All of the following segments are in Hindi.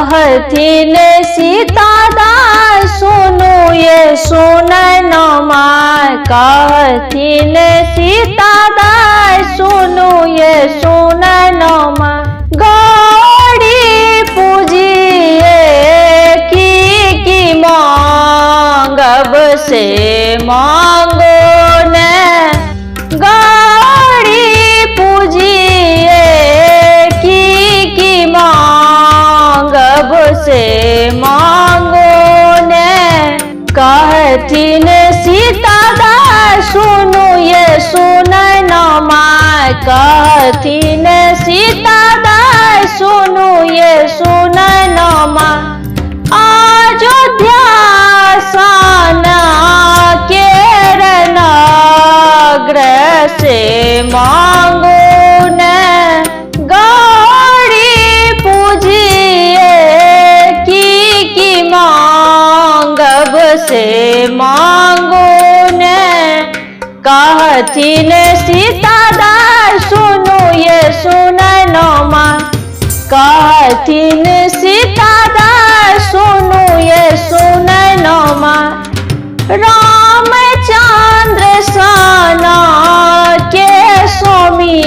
कहथिन सीता दाई सुनु ये सुनैनमा। कहथिन सीता दाई सुनु ये सुनैनमा। गौरी पूजिए की मांगब से मांगो न। गौरी पूजिए की मांगब से मांगो न। कहथिन सीता दाई सुनु ये सुनैनमा। कहथिन सीता दाई सुनु ये सुनैनमा। अयोध्या साना केर नगर से मांगो न। गौरी पूजिए की मांगब से मांगो न। कहथिन सीता दाई सुनु ये सुनैनमा। कहथिन सीता दाई सुनु ये सुनैनमा। रामचंद्र साना के स्वामी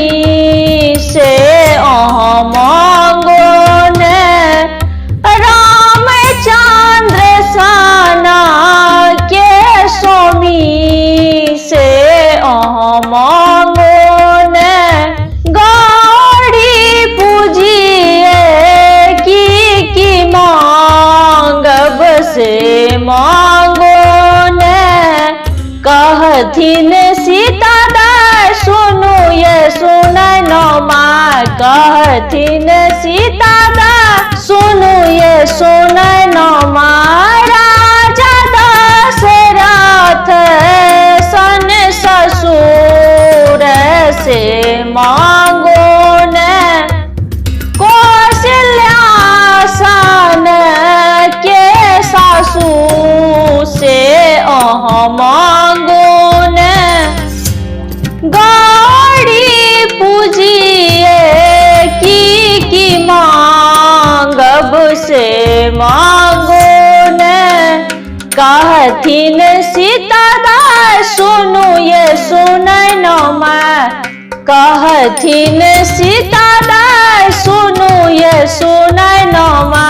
से अहाँ मांगो न। रामचंद्र साना के स्वामी से अहाँ मांगो न। गौरी पूजिए की मांगब से मांगो न। कहथिन सीता दाई सुनु ये सुनैनमा। कहथिन सीता दाई सुनु ये सुनैनमा। राजा दशरथ सन ससुर से मांगो न। कौशल्या सन के सासू से अहाँ मांगो न। गौरी पूजिए की मांगब से मांगो न। कहथिन सीता दाई सुनु ये सुनैनमा। कहथिन सीता दाई सुनु ये सुनैनमा।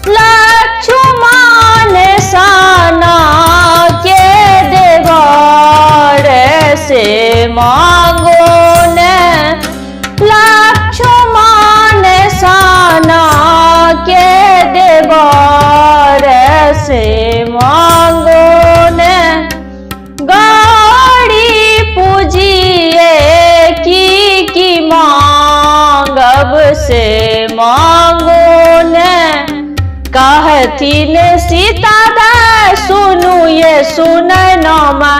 लक्ष्मण साना के देवर से मांगो न। लक्ष्मण साना के देवर से मांगो न। गौरी पूजिए की मांगब से मांगो न। कहथिन सीता दाई सुनु ये सुनैनमा।